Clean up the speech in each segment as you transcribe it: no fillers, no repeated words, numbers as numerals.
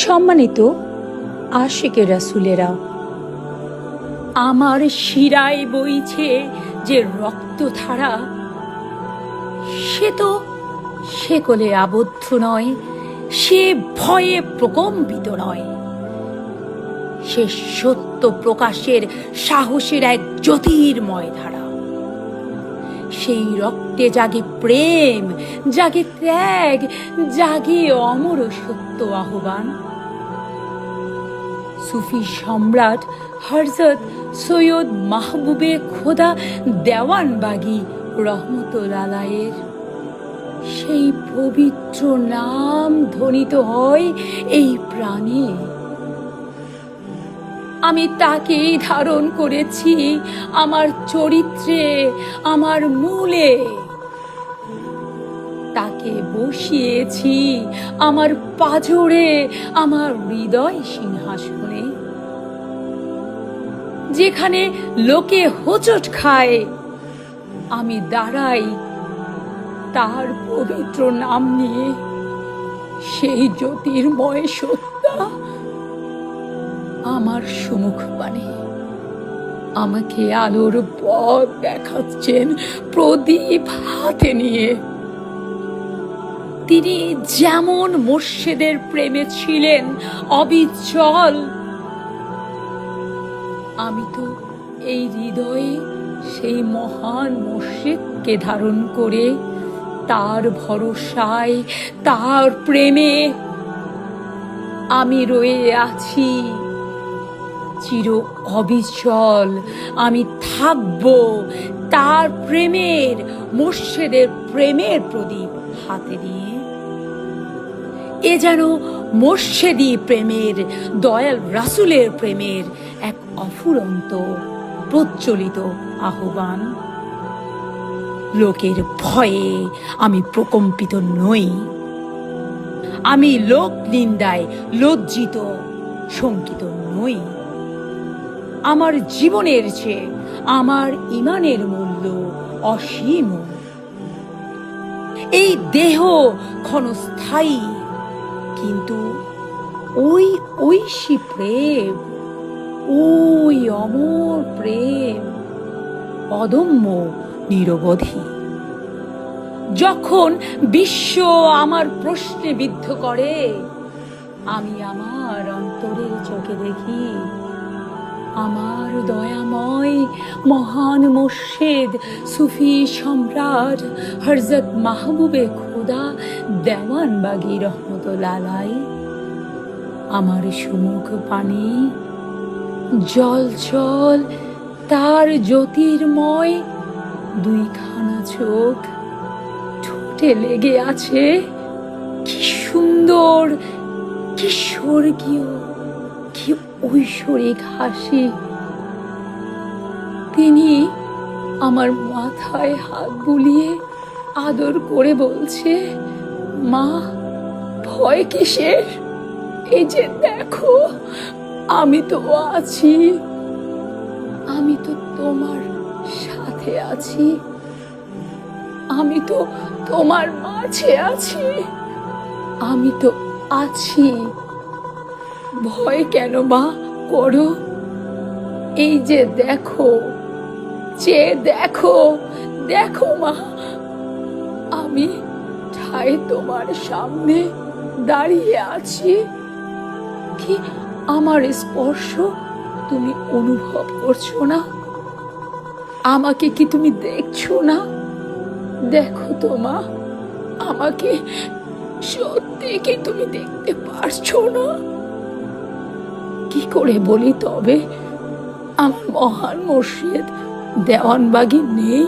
সম্মানিত আশিকে রাসূলেরা, আমার শিরায় বইছে যে রক্তধারা, সে তো শেকলে আবদ্ধ নয়, সে ভয়ে প্রকম্পিত নয়, সে সত্য প্রকাশের সাহসের এক জ্যোতির্ময় ধারা। সেই রক্তে জাগে প্রেম, জাগে ত্যাগ, জাগে অমর সত্য আহ্বান। সুফি সম্রাট হযরত সৈয়দ মাহবুবে খোদা দেওয়ানবাগী রহমতুল্লাহ আলাইহির সেই পবিত্র নাম ধ্বনিত হয় এই প্রাণে। আমি তাকেই ধারণ করেছি আমার চরিত্রে, আমার মূলে। তাকে বসিয়েছি আমার পাঁজরে, আমার হৃদয় সিংহাসনে। যেখানে লোকে হোঁচট খায়, আমি দাঁড়াই তার পবিত্র নাম নিয়ে। সেই জ্যোতির্ময় সত্তা আমার সম্মুখ পানে আমাকে আলোর পথ দেখাচ্ছেন প্রদীপ হাতে নিয়ে। তিনি যেমন মুর্শিদের প্রেমে ছিলেন অবিচল, আমি তো এই হৃদয়ে সেই মহান মুর্শিদকে ধারণ করে তার ভরসায়, তার প্রেমে আমি রয়ে আছি চির অবিচল। আমি থাকব তার প্রেমের, মুর্শিদের প্রেমের প্রদীপ হাতে নিয়ে। এ যেন মুর্শিদি প্রেমের, দয়াল রাসূলের প্রেমের এক অফুরন্ত প্রজ্বলিত আহ্বান। লোকের ভয়ে আমি প্রকম্পিত নই, আমি লোক নিন্দায় লজ্জিত শঙ্কিত নই। আমার জীবনের চেয়ে আমার ঈমানের মূল্য অসীম। এই দেহ ক্ষণস্থায়ী, কিন্তু ওই ঐশী প্রেম, ওই অমর প্রেম অদম্য নিরবধি। যখন বিশ্ব আমার প্রশ্নে বিদ্ধ করে, আমি আমার অন্তরের চোখে দেখি আমার দয়াময় মহান মুর্শিদ সুফি সম্রাট হযরত মাহবুবে খোদা দেওয়ানবাগী রহমতুল্লাহ আলাইহি আমার সম্মুখ পানে। জল জল তার জ্যোতির্ময় দুইখানা চোখ, ঠোঁটে লেগে আছে কি সুন্দর, কি স্বর্গীয়, কি ঐশ্বরিক হাসি। তিনি আমার মাথায় হাত বুলিয়ে আদর করে বলছে, মা, ভয় কিসের? এই যে দেখো, আমি তো আছি, আমি তো তোমার সাথে আছি, আমি তো তোমার মাঝে আছি, আমি তো আছি। ভয় কেন মা করো? এই যে দেখো, যে দেখো, দেখো মা, আমি ঠাই তোমার সামনে দাঁড়িয়ে আছি। কি আমার স্পর্শ তুমি অনুভব করছো না? আমাকে কি তুমি দেখছো না? দেখো তো মা, আমাকে সত্যি কি তুমি দেখতে পারছো না? কি করে বলি তবে আমার মহান মুর্শিদ দেওয়ানবাগী নেই?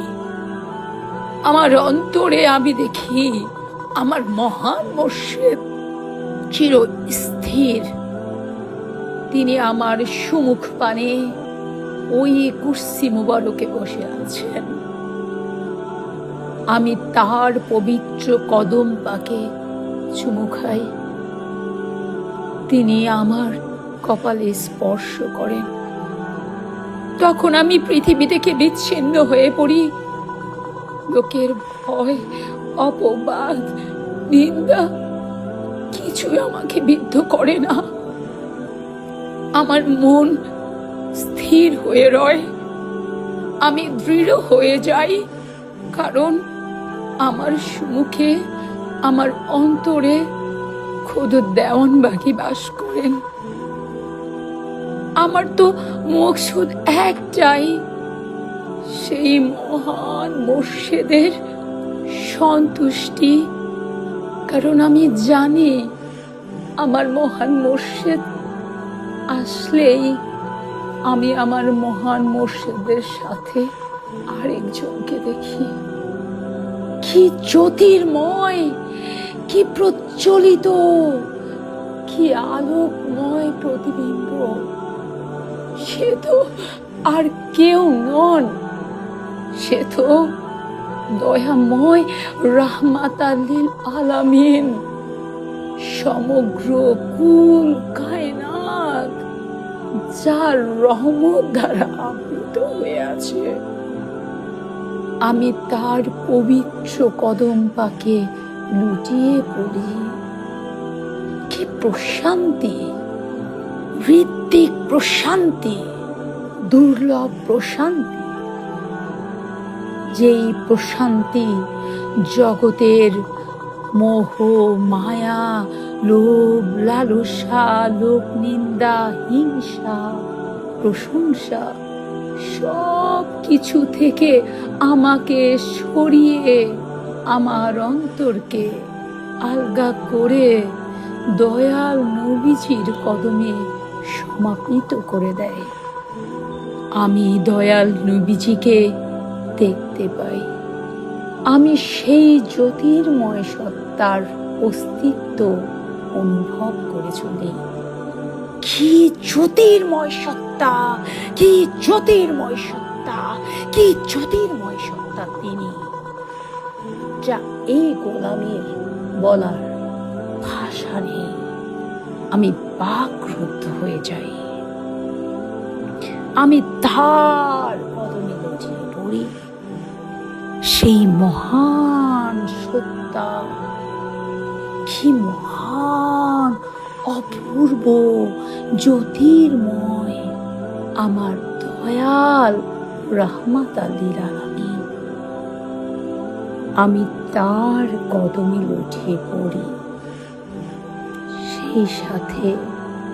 আমার অন্তরে আমি দেখি আমার মহান মুর্শিদ চিরস্থির। তিনি আমার সম্মুখ পানে ওই কুরসি মুবারকে বসে আছেন। আমি তার পবিত্র কদম পাকে চুমু খাই। তিনি আমার কপালে স্পর্শ করেন। তখন আমি পৃথিবী থেকে বিচ্ছিন্ন হয়ে পড়ি। লোকের ভয়, অপবাদ, নিন্দা কিছুই আমাকে বিদ্ধ করে না। আমার মন স্থির হয়ে রয়, আমি দৃঢ় হয়ে যাই, কারণ আমার সম্মুখে, আমার অন্তরে খোদ দেওয়ানবাগী বাস করেন। আমার তো মকসুদ একটাই, সেই মহান মোর্শেদের সন্তুষ্টি। কারণ আমি জানি আমার মহান মোর্শেদ আসলেই আমি আমার মহান মোর্শেদের সাথে আরেকজনকে দেখি। কি জ্যোতির্ময়, কি প্রজ্বলিত, কি আলোকময় প্রতিবিম্ব! সে তো আর কেউ নন, সে তো দয়াময় রাহমাতাল লিল আলামিন, সমগ্র কুল কায়নাত যার রহমত দ্বারা আবৃত হয়ে আছে। আমি তার পবিত্র কদম পাকে লুটিয়ে পড়ি। কি প্রশান্তি, হৃদ্যিক প্রশান্তি, দুর্লভ প্রশান্তি! যেই প্রশান্তি জগতের মোহ মায়া, লোভ লালসা, লোক নিন্দা, হিংসা, প্রশংসা সব কিছু থেকে আমাকে সরিয়ে আমার অন্তরকে আলগা করে দয়াল নবীজির কদমে সমাপিত করে দেয়। আমি দয়াল নবীজিকে দেখতে পাই। আমি সেই জ্যোতির্ময় সত্তার অস্তিত্ব অনুভব করে চলি। কি জ্যোতির্ময় সত্তা, কি জ্যোতির্ময় সত্তা, কি জ্যোতির্ময় সত্তা তিনি, যা এই গোলামের বলার ভাষা নেই। আমি বাকরুদ্ধ হয়ে যাই। আমি তার কদমে লুটিয়ে পড়ি। সেই মহান সত্তা, কি মহান, অপূর্ব, জ্যোতির্ময় আমার দয়াল রাহমাতাল লিল আলামিন। আমি তার কদমে লুটিয়ে পড়ি। সেই সাথে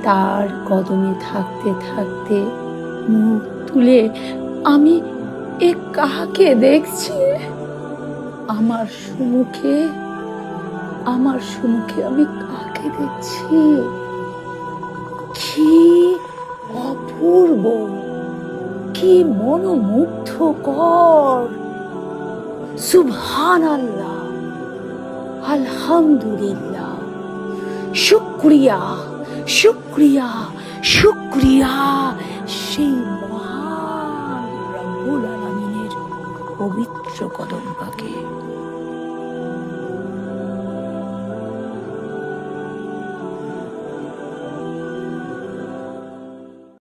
তার কদমে থাকতে থাকতে মুখ তুলে আমি কাকে দেখছি? আমার সম্মুখে আমি কাকে দেখছি? কি অপূর্ব, কি মনোমুগ্ধকর! সুবহানাল্লাহ, আলহামদুলিল্লাহ, শুকরিয়া, শুকরিয়া, শুকরিয়া সেই মহান রব্বুল আলামিনের পবিত্র কদম পাকে।